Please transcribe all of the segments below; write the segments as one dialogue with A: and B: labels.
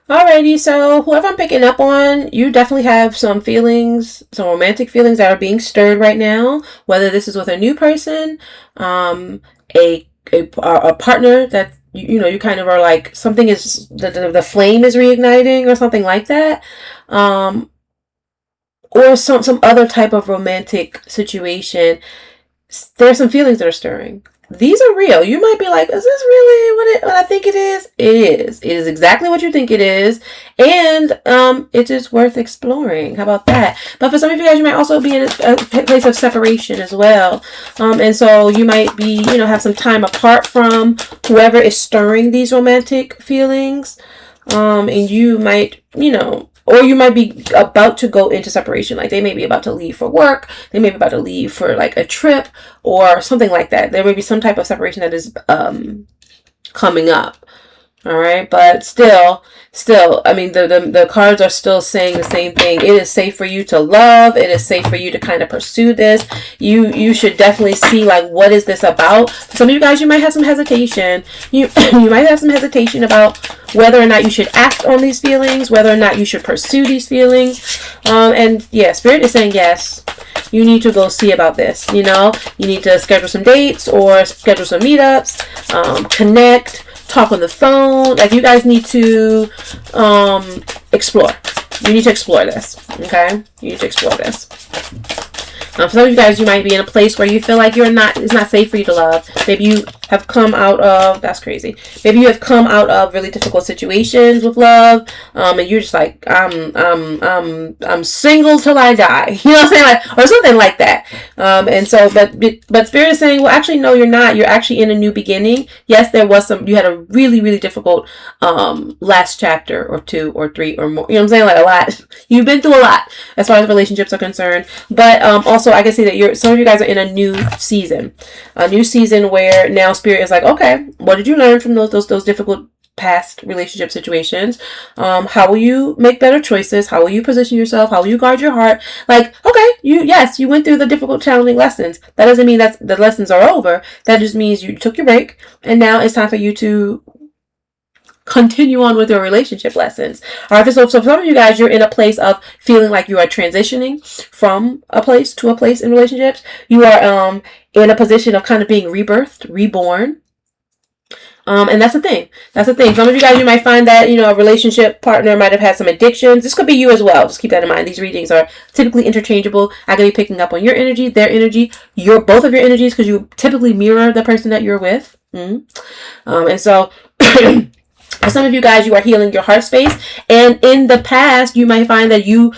A: Alrighty, so whoever I'm picking up on, you definitely have some feelings, some romantic feelings that are being stirred right now. Whether this is with a new person, a a partner that you know you kind of are like something is the flame is reigniting or something like that, um, or some other type of romantic situation. There's some feelings that are stirring. These are real. You might be like, is this really what I think it is? It is. It is exactly what you think it is. And it is worth exploring. How about that? But for some of you guys, you might also be in a place of separation as well. And so you might be, have some time apart from whoever is stirring these romantic feelings. And you might, or you might be about to go into separation. Like they may be about to leave for work. They may be about to leave for like a trip or something like that. There may be some type of separation that is coming up. All right, but still, I mean, the cards are still saying the same thing. It is safe for you to love. It is safe for you to kind of pursue this. You should definitely see like what is this about. For some of you guys, you might have some hesitation. You you might have some hesitation about whether or not you should act on these feelings, whether or not you should pursue these feelings. And yeah, Spirit is saying yes. You need to go see about this. You need to schedule some dates or schedule some meetups, connect. Talk on the phone. Like you guys need to explore. You need to explore this. Okay? You need to explore this. For some of you guys, you might be in a place where you feel like it's not safe for you to love. Maybe you have come out of, that's crazy. Maybe you have come out of really difficult situations with love. And you're just like, I'm single till I die. You know what I'm saying? Like, or something like that. And so, but Spirit is saying, well, actually, no, you're not. You're actually in a new beginning. Yes, you had a really, really difficult, last chapter or 2 or 3 or more. You know what I'm saying? Like a lot. You've been through a lot as far as relationships are concerned. But, also I can see that some of you guys are in a new season where now Spirit is like, okay, what did you learn from those difficult past relationship situations? How will you make better choices? How will you position yourself? How will you guard your heart? Like, okay, you went through the difficult, challenging lessons. That doesn't mean that the lessons are over. That just means you took your break, and now it's time for you to continue on with your relationship lessons. All right, so some of you guys, you're in a place of feeling like you are transitioning from a place to a place in relationships. You are in a position of kind of being rebirthed, reborn. And that's the thing. Some of you guys, you might find that, a relationship partner might have had some addictions. This could be you as well. Just keep that in mind. These readings are typically interchangeable. I could be picking up on your energy, their energy, both of your energies, because you typically mirror the person that you're with. And so for some of you guys, you are healing your heart space. And in the past, you might find that you,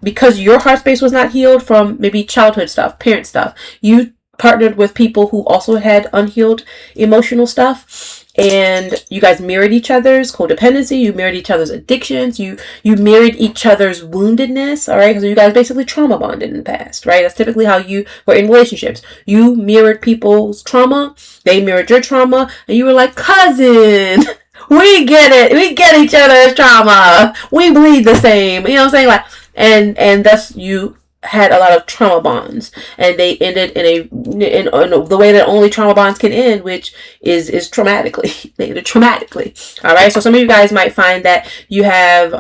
A: because your heart space was not healed from maybe childhood stuff, parent stuff, you partnered with people who also had unhealed emotional stuff. And you guys mirrored each other's codependency. You mirrored each other's addictions. You mirrored each other's woundedness. All right. Because you guys basically trauma bonded in the past. Right. That's typically how you were in relationships. You mirrored people's trauma. They mirrored your trauma. And you were like, cousin. We get it. We get each other's trauma. We bleed the same. You know what I'm saying? Like, and thus you had a lot of trauma bonds, and they ended in the way that only trauma bonds can end, which is traumatically. They ended traumatically. All right. So some of you guys might find that you have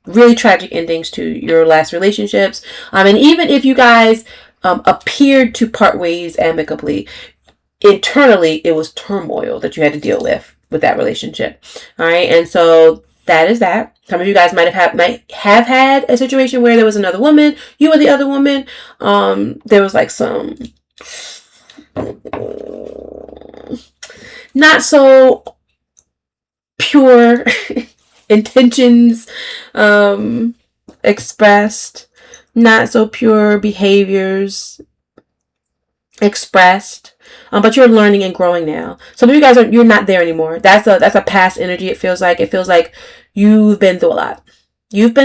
A: really tragic endings to your last relationships. And even if you guys appeared to part ways amicably, internally it was turmoil that you had to deal with that relationship. All right. And so that is that. Some of you guys might have had a situation where there was another woman. You were the other woman. There was like some not so pure intentions expressed, not so pure behaviors expressed. But you're learning and growing now. Some of you guys you're not there anymore. That's a past energy. It feels like you've been through a lot. You've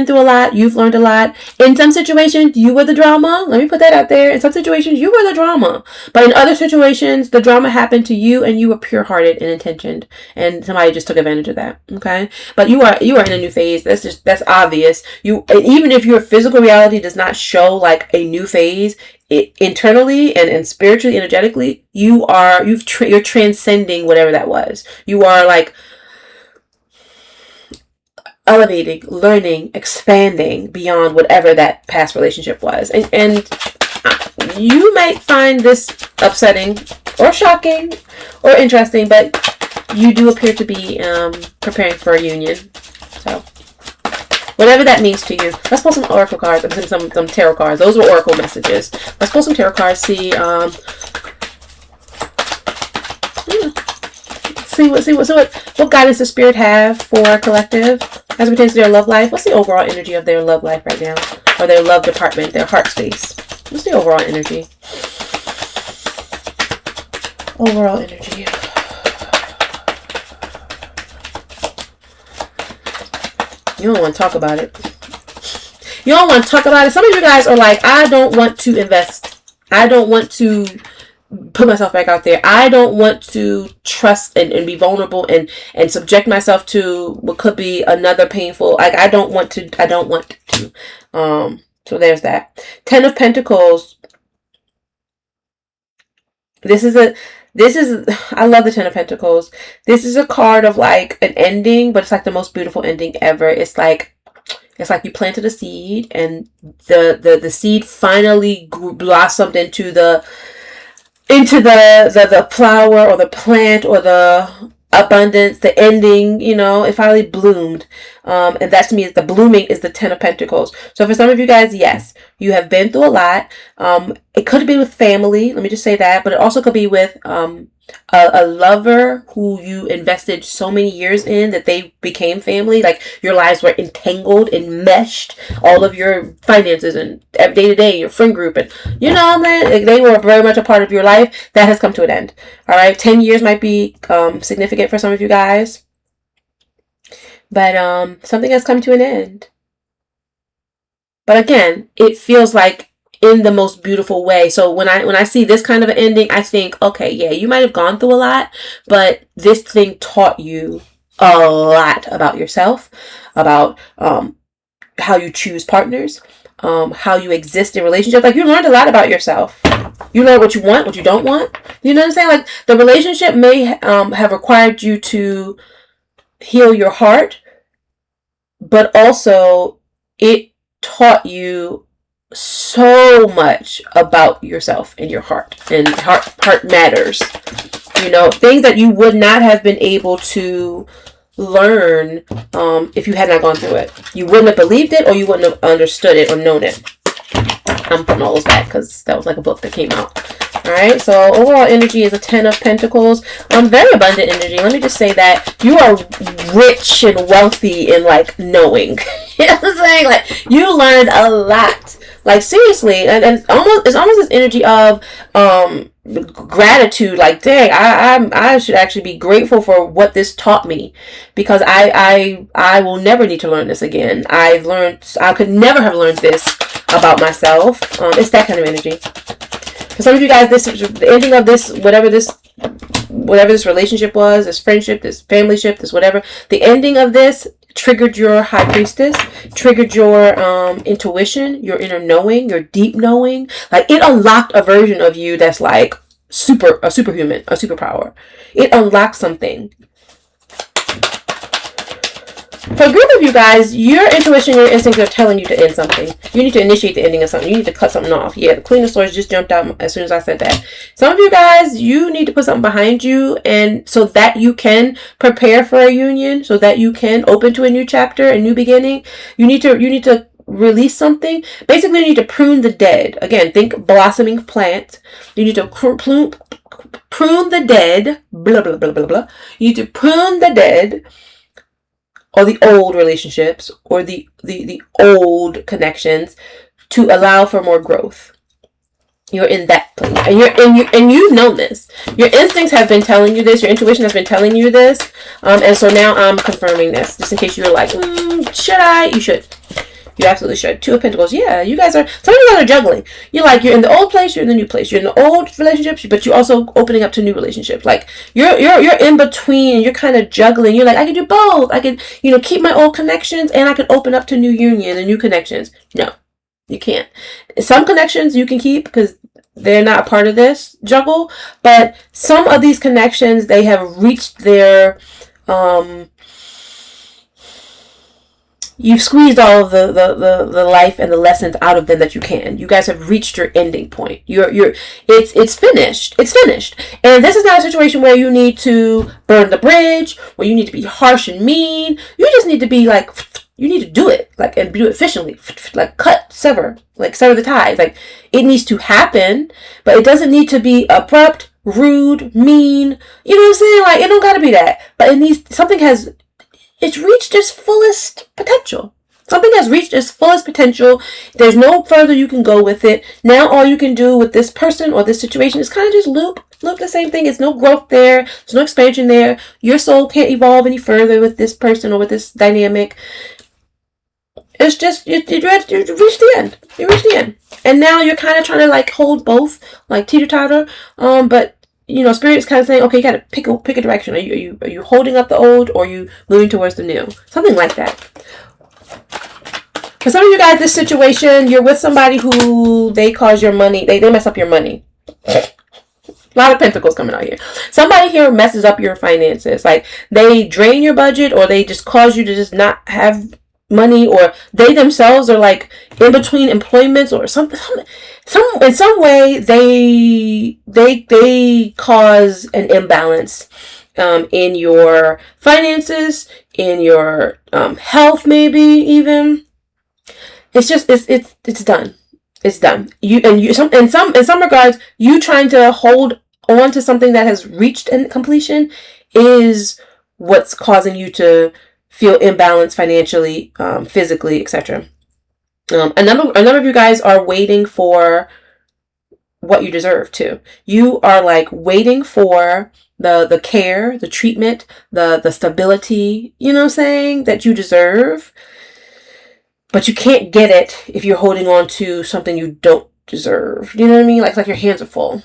A: learned a lot. In some situations, you were the drama. Let me put that out there. In some situations, you were the drama. But in other situations, the drama happened to you and you were pure-hearted and intentioned. And somebody just took advantage of that. Okay? But you are in a new phase. That's obvious. Even if your physical reality does not show like a new phase, internally and spiritually, energetically, you're transcending whatever that was. You are like, elevating, learning, expanding beyond whatever that past relationship was. And you might find this upsetting or shocking or interesting, but you do appear to be preparing for a union. So whatever that means to you. Let's pull some oracle cards. I'm some tarot cards. Those were oracle messages. Let's pull some tarot cards. See what guidance the spirit have for collective as it pertains to their love life. What's the overall energy of their love life right now, or their love department, their heart space? What's the overall energy? Overall energy. You don't want to talk about it. You don't want to talk about it. Some of you guys are like, I don't want to invest. I don't want to put myself back out there. I don't want to trust and be vulnerable and subject myself to what could be another painful, like I don't want to. So there's that. 10 of Pentacles. I love the 10 of Pentacles. This is a card of like an ending, but it's like the most beautiful ending ever. It's like you planted a seed and the seed finally blossomed into the flower or the plant or the abundance, the ending, it finally bloomed. And that to me is the blooming is the 10 of Pentacles. So for some of you guys, yes, you have been through a lot. It could be with family. Let me just say that, but it also could be with, a lover who you invested so many years in that they became family. Like your lives were entangled, enmeshed, all of your finances and day to day, your friend group, and like they were very much a part of your life. That has come to an end. All right, 10 years might be significant for some of you guys, but something has come to an end. But again, it feels like in the most beautiful way. So when I see this kind of an ending, I think, okay, yeah, you might have gone through a lot, but this thing taught you a lot about yourself, about how you choose partners, how you exist in relationships. Like you learned a lot about yourself. You learned what you want, what you don't want. You know what I'm saying? Like the relationship may have required you to heal your heart, but also it taught you so much about yourself and your heart, and heart matters. Things that you would not have been able to learn if you had not gone through it. You wouldn't have believed it, or you wouldn't have understood it or known it. I'm putting all those back because that was like a book that came out. All right, so overall energy is a 10 of Pentacles. Very abundant energy. Let me just say that you are rich and wealthy in like knowing. You know what I'm saying? Like you learned a lot. Like seriously, and it's almost this energy of gratitude. Like dang, I should actually be grateful for what this taught me, because I will never need to learn this again. I could never have learned this about myself. It's that kind of energy. For some of you guys, the ending of this, whatever this relationship was, this friendship, this familyship, this whatever, the ending of this triggered your high priestess, triggered your intuition, your inner knowing, your deep knowing. Like it unlocked a version of you that's like a superhuman, a superpower. It unlocked something. For a group of you guys, your intuition, your instincts are telling you to end something. You need to initiate the ending of something. You need to cut something off. Yeah, the Queen of Swords just jumped out as soon as I said that. Some of you guys, you need to put something behind you, and so that you can prepare for a union, so that you can open to a new chapter, a new beginning. You need to release something. Basically, you need to prune the dead. Again, think blossoming plant. You need to prune the dead. Blah, blah, blah, blah, blah. You need to prune the dead, or the old relationships, or the old connections, to allow for more growth. You're in that place, and you've known this. Your instincts have been telling you this. Your intuition has been telling you this, and so now I'm confirming this, just in case you were like, should I? You should. You absolutely should. 2 of Pentacles. Yeah, you guys are, some of you guys are juggling. You're in the old place, you're in the new place. You're in the old relationships, but you're also opening up to new relationships. Like you're in between, and you're kind of juggling. You're like, I can do both. I can, keep my old connections, and I can open up to new union and new connections. No, you can't. Some connections you can keep because they're not a part of this juggle, but some of these connections, they have reached their You've squeezed all of the life and the lessons out of them that you can. You guys have reached your ending point. It's finished. It's finished. And this is not a situation where you need to burn the bridge, where you need to be harsh and mean. You just need to be like, you need to do it, like, and do it efficiently, like sever the ties. Like, it needs to happen, but it doesn't need to be abrupt, rude, mean. You know what I'm saying? Like, it don't gotta be that. But it's reached its fullest potential. Something has reached its fullest potential. There's no further you can go with it. Now all you can do with this person or this situation is kind of just loop the same thing. There's no growth there. There's no expansion there. Your soul can't evolve any further with this person or with this dynamic. It's just, you reached the end. You reached the end. And now you're kind of trying to like hold both, like teeter-totter. But you know, Spirit is kind of saying, okay, you got to pick a direction. Are you holding up the old, or are you moving towards the new? Something like that. For some of you guys, this situation, you're with somebody who they cause your money. They mess up your money. A lot of pentacles coming out here. Somebody here messes up your finances. Like, they drain your budget, or they just cause you to just not have money, or they themselves are like in between employments, or something. In some way, they cause an imbalance in your finances, in your health, maybe even. It's just it's done. It's done. In some regards, you trying to hold on to something that has reached completion is what's causing you to feel imbalanced financially, physically, etc. A number of you guys are waiting for what you deserve too. You are like waiting for the care, the treatment, the stability, you know what I'm saying, that you deserve. But you can't get it if you're holding on to something you don't deserve. You know what I mean? Like your hands are full.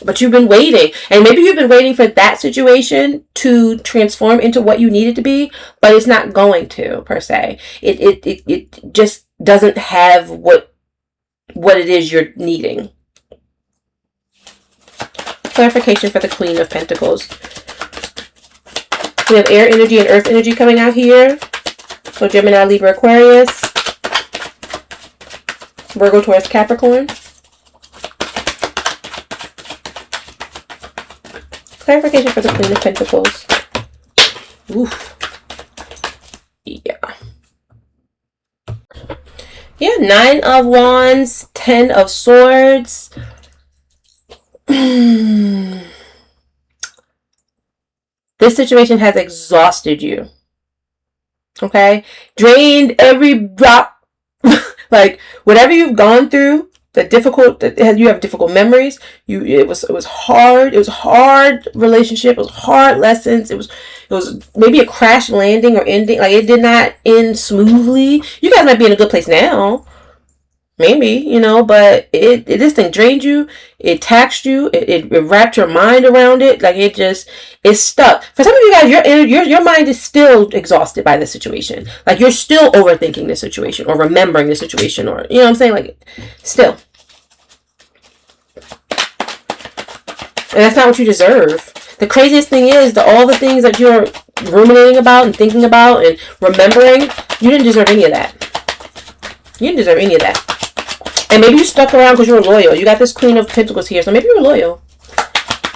A: But you've been waiting. And maybe you've been waiting for that situation to transform into what you need it to be, but it's not going to, per se. It just doesn't have what it is you're needing. Clarification for the Queen of Pentacles. We have air energy and earth energy coming out here. So Gemini, Libra, Aquarius. Virgo, Taurus, Capricorn. Clarification for the Queen of Pentacles. Oof. Yeah. Yeah, 9 of Wands, 10 of Swords. This situation has exhausted you. Okay? Drained every drop. Like, whatever you've gone through, you have difficult memories. It was hard. It was a hard relationship. It was hard lessons. It was maybe a crash landing or ending. Like, it did not end smoothly. You guys might be in a good place now. Maybe, you know, but this thing drained you. It taxed you. It wrapped your mind around it. Like, it's stuck. For some of you guys, your mind is still exhausted by this situation. Like, you're still overthinking this situation or remembering the situation, or, you know what I'm saying? Like, still. And that's not what you deserve. The craziest thing is that all the things that you're ruminating about and thinking about and remembering, you didn't deserve any of that. You didn't deserve any of that. And maybe you stuck around because you were loyal. You got this Queen of Pentacles here, so maybe you were loyal.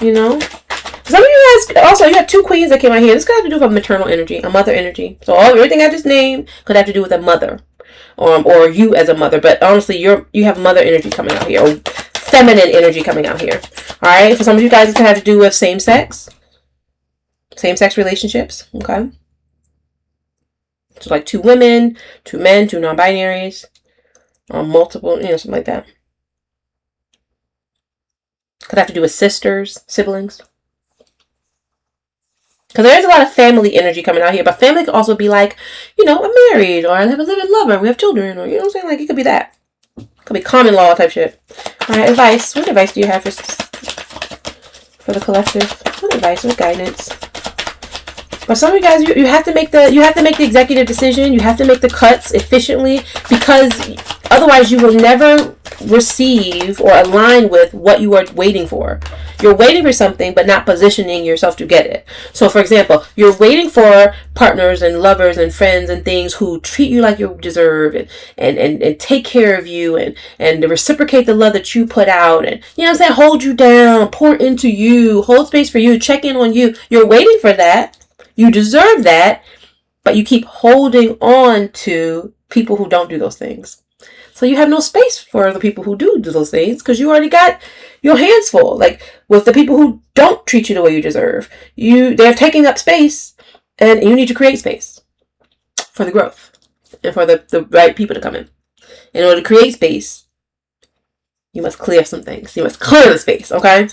A: You know? Some of you guys, also, you have 2 queens that came out here. This could have to do with a maternal energy, a mother energy. So everything I just named could have to do with a mother. Or you as a mother. But honestly, you have mother energy coming out here. Or feminine energy coming out here. Alright? For some of you guys, it could have to do with same-sex. Same-sex relationships. Okay? So like 2 women, 2 men, 2 non-binaries. Multiple, you know, something like that. Could have to do with sisters, siblings. Because there's a lot of family energy coming out here. But family could also be like, you know, I'm married, or I have a living lover, we have children, or, you know what I'm saying? Like, it could be that. Could be common law type shit. Alright, advice. What advice do you have for the collective? What advice? What guidance? But some of you guys, you have to make the executive decision. You have to make the cuts efficiently, because otherwise you will never receive or align with what you are waiting for. You're waiting for something, but not positioning yourself to get it. So, for example, you're waiting for partners and lovers and friends and things who treat you like you deserve, and take care of you, and reciprocate the love that you put out, and, you know what I'm saying, hold you down, pour into you, hold space for you, check in on you. You're waiting for that. You deserve that, but you keep holding on to people who don't do those things. So you have no space for the people who do those things, because you already got your hands full. Like, with the people who don't treat you the way you deserve, they're taking up space, and you need to create space for the growth and for the right people to come in. In order to create space, you must clear some things. You must clear the space, okay?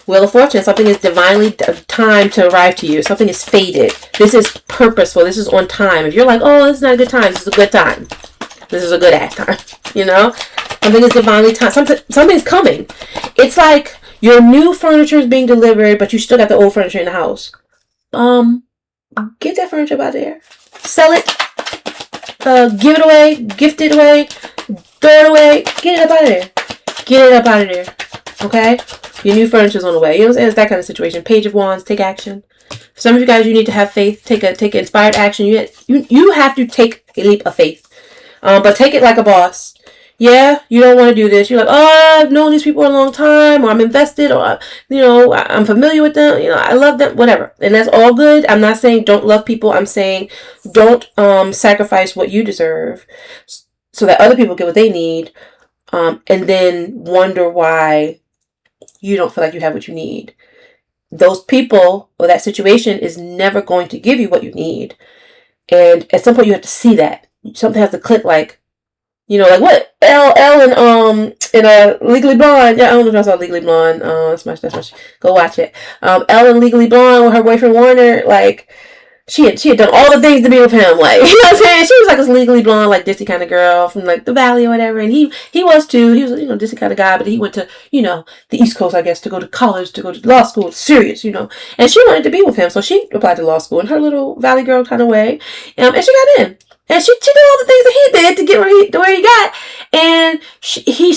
A: Wheel of Fortune, something is divinely timed to arrive to you. Something is fated. This is purposeful. This is on time. If you're like, oh, this is not a good time, this is a good time. This is a good ass time. You know? Something is divinely timed. Something's coming. It's like your new furniture is being delivered, but you still got the old furniture in the house. Get that furniture out there. Sell it. Give it away. Gift it away. Throw it away. Get it up out of there. Get it up out of there. Okay? Your new furniture's on the way. You know what I'm saying? It's that kind of situation. Page of Wands, take action. For some of you guys, you need to have faith. Take inspired action. You have to take a leap of faith. But take it like a boss. Yeah, you don't want to do this. You're like, oh, I've known these people a long time, or I'm invested, or, you know, I'm familiar with them. You know, I love them, whatever. And that's all good. I'm not saying don't love people. I'm saying don't sacrifice what you deserve so that other people get what they need, and then wonder why you don't feel like you have what you need. Those people or that situation is never going to give you what you need. And at some point you have to see that. Something has to click, like, you know, like what? Elle in Legally Blonde. Yeah, I don't know if I saw Legally Blonde. That's much. Go watch it. Elle in Legally Blonde with her boyfriend Warner, like, she had done all the things to be with him, like, you know what I'm saying? She was like this Legally Blonde, like, Dissy kind of girl from, like, the Valley or whatever, and he was too. He was, you know, Dissy kind of guy, but he went to, you know, the East Coast, I guess, to go to college, to go to law school, serious, you know, and she wanted to be with him, so she applied to law school in her little Valley girl kind of way, and she got in. And she did all the things that he did to get where he got, and he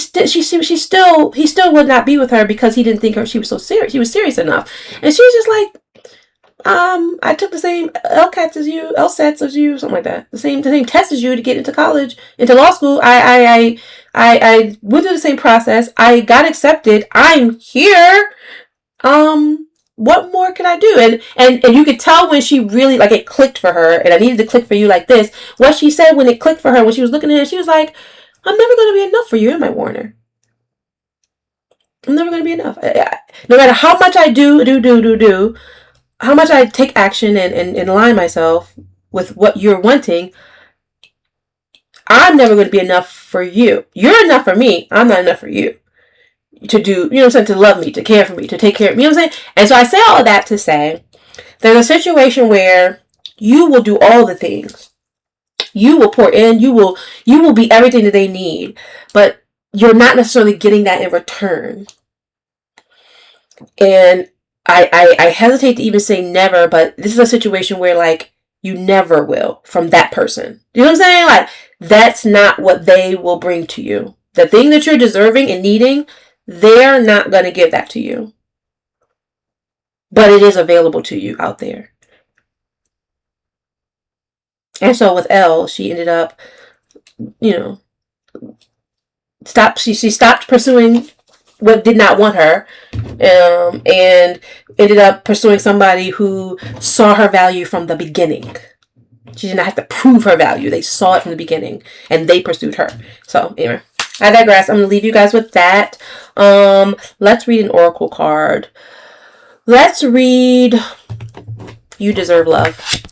A: still would not be with her because he didn't think she was so serious. She was serious enough, and she was just like, I took the same LSATs as you, something like that. The same test as you to get into college, into law school. I went through the same process. I got accepted. I'm here. What more can I do? And you could tell when she really, like, it clicked for her, and I needed to click for you like this. What she said when it clicked for her, when she was looking at it, she was like, I'm never going to be enough for you, am I, Warner? I'm never going to be enough. No matter how much I do, how much I take action and align myself with what you're wanting, I'm never going to be enough for you. You're enough for me. I'm not enough for you. To do, you know what I'm saying, to love me, to care for me, to take care of me, you know what I'm saying? And so I say all of that to say, there's a situation where you will do all the things. You will pour in, you will be everything that they need, but you're not necessarily getting that in return. And I hesitate to even say never, but this is a situation where, like, you never will from that person. You know what I'm saying? Like, that's not what they will bring to you. The thing that you're deserving and needing, they're not going to give that to you. But it is available to you out there. And so with Elle, she ended up, you know, she stopped pursuing what did not want her, and ended up pursuing somebody who saw her value from the beginning. She did not have to prove her value. They saw it from the beginning, and they pursued her. So anyway, I digress. I'm going to leave you guys with that. Let's read an oracle card. Let's read You Deserve Love.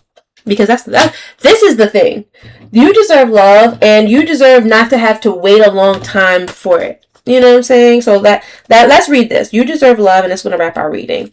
A: Because this is the thing. You deserve love, and you deserve not to have to wait a long time for it. You know what I'm saying? So that let's read this. You deserve love, and it's going to wrap our reading.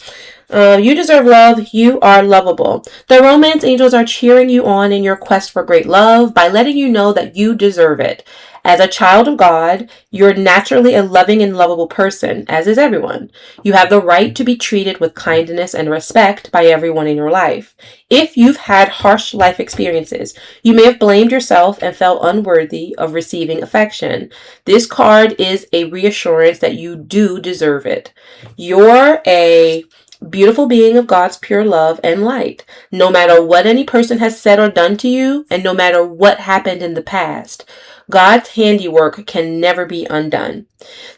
A: You deserve love. You are lovable. The romance angels are cheering you on in your quest for great love by letting you know that you deserve it. As a child of God, you're naturally a loving and lovable person, as is everyone. You have the right to be treated with kindness and respect by everyone in your life. If you've had harsh life experiences, you may have blamed yourself and felt unworthy of receiving affection. This card is a reassurance that you do deserve it. You're a beautiful being of God's pure love and light. No matter what any person has said or done to you, and no matter what happened in the past, God's handiwork can never be undone.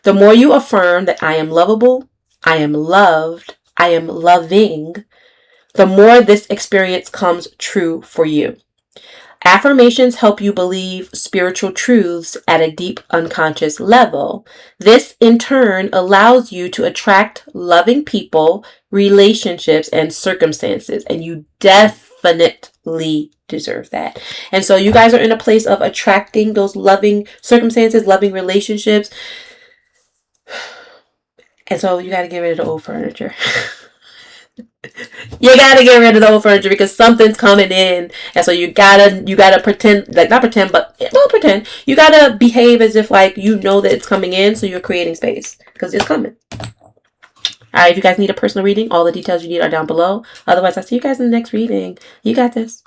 A: The more you affirm that I am lovable, I am loved, I am loving, the more this experience comes true for you. Affirmations help you believe spiritual truths at a deep unconscious level. This, in turn, allows you to attract loving people, relationships, and circumstances. And you definitely deserve that. And so you guys are in a place of attracting those loving circumstances, loving relationships. And so you got to get rid of the old furniture. You gotta get rid of the old furniture because something's coming in, and so you gotta pretend, like, not pretend, but well, pretend. You gotta behave as if like you know that it's coming in, so you're creating space because it's coming. All right, if you guys need a personal reading, all the details you need are down below. Otherwise, I'll see you guys in the next reading. You got this.